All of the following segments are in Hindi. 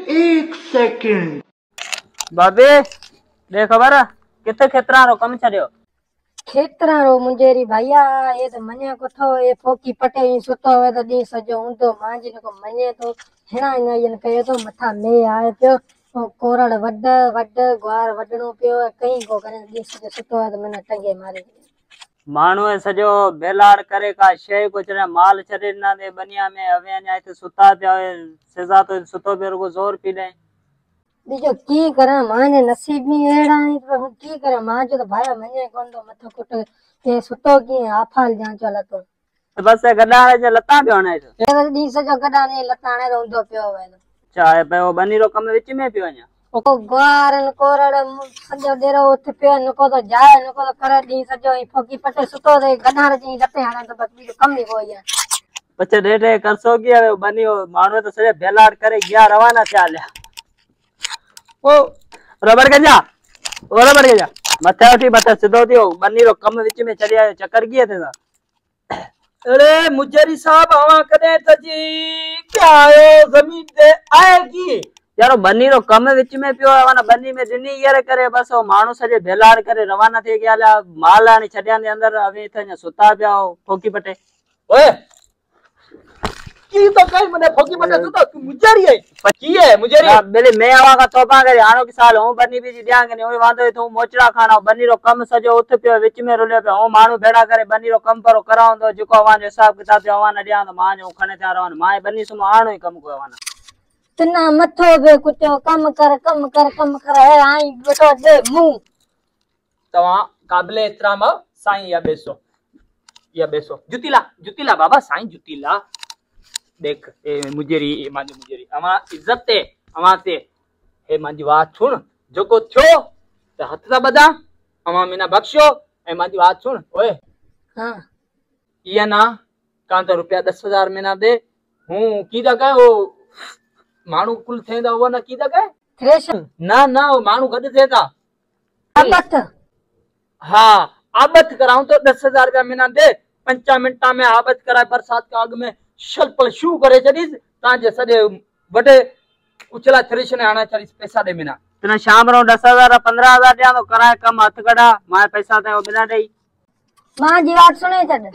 एक सेकंड बाबे दे खबर किथे खेतरा रो कम छरियो खेतरा रो मुंजेरी भैया ये तो मने को थो ये फोकी पटे सुतो हुए तो दी सजो ऊंधो मांजी को मने तो हेणा इन कयो तो मथा में आए पियो कोरड़ वड वड ग्वार वडणो पियो कई को करे दी सजो सुतो है तो मने टंगे मारे मानू सजो बेलाड़ करे का शे कुछ माल छरे ना दे बनिया में हवे अन्या तो सुता पे सजा तो सुतो पे को जोर पी ले बीजो की करा माने नसीब में एड़ा है तो की करा मां जो तो भाया मने कोन तो मथो कुट के सुतो की आफाल जा चला तो बस गड्ढा जे लता पे होना है ये दी सजो गडा ने लताणे तो ऊंधो पियो है चाहे पे वो बनी रो कम विच में पियो अन्या ओ ग्वारन कोरड़ सजो देरो उठ पियो नको तो जाए नको तो करे दी सजो ई फोकी पटे सुतो दे गडार जी लते हाणे तो बस बीजो कम नहीं होई है पछे डेटे करसो की हवे बनी हो मानो तो सजे बेलाड़ करे गया रवाना थया ले ओ रबड़ के जा ओ रबड़ के जा मथे उठी मथे सीधो थियो बनी रो कम विच में चली आयो चक्कर किए थे अरे मुजरी साहब हवा कदे तजी क्या आयो जमीन दे आएगी यारो बनी रो कम विच में पियो वाना बनी में दिनी यार करे बस ओ मानु सजे बेलाड़ करे रवाना थे गया माल आनी छड्या ने अंदर अवे थे सुता पिया फोकी पटे ओए की तो कई मने फोकी पटे तू मुजरी है की है मुजरी ना बेले मैं आवा का तोपा करे आनो की साल हूं बनी बीजी दिया के ओए वांदो तो मोचड़ा खाना बनी रो कम सजो उठ पियो विच में रुले पे ओ मानु भेड़ा करे बनी रो कम पर कराउं तो जको वान हिसाब किताब पे वान दिया तो मां जो खने था रवान मां बनी सुम आनो ही कम को वाना तना मथो बे कुटो कम कर है आई बेटो दे मुंह तवा काबिले इतराम साईं या बेसो जुतीला बाबा साईं जुतीला देख ए मुजेरी ए मांजी मुजेरी अमा इज्जत ते अमा ते हे मांजी बात सुन जको थियो त हथ ता बदा अमा मिना बख्शो ए मांजी बात सुन ओए हां ये ना कां तो रुपया 10,000 मिना दे हूं कीदा कहो मानू कुल थेंदा वो ना कीदा कहे थ्रेशन ना वो मानू गड थेता आबत हाँ आबत कराऊं तो 10,000 रुपया मिना दे 5 मिनटा में आबत कराए बरसात के आग में शलपल शू करे चली ताजे सदे बड़े उचला थ्रेशन आना चली पैसा दे मिना तना शाम रो 10,000 15,000 दिया तो कराए कम हथ कड़ा मां पैसा ते ओ बिना देई मां जी बात सुने छड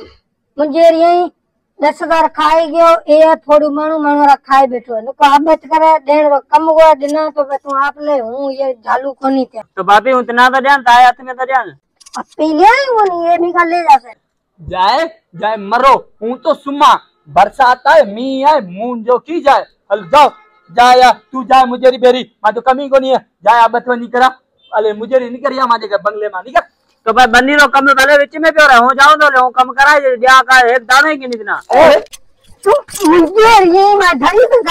मुंजेरी आई 10,000 खाई गयो ए थोड़ी मानू रा खाई बैठो नको आबत करे देण रो कम गो दिना तो तू आप ले हूं ये झालू कोनी थे तो बाबी उतना तो ध्यान ताए हाथ में तो ध्यान अपे ले आई वो नहीं ये निकाल ले जा जाए मरो हूं तो सुमा बरसात आए मी आए मून जो की जाए हल जाओ जाया तू जाए मुजेरी बेरी मा तो कमी को नहीं है जाए आबत नहीं करा अले मुजेरी नहीं करिया माजे के बंगले मा नहीं कर तो भाई बन्नी रो कम भले विच में पियो रहे हो जाऊं तो ले हूं कम कराए दिया का एक दाने की नहीं इतना तू मुजेरी ये मा धरी तो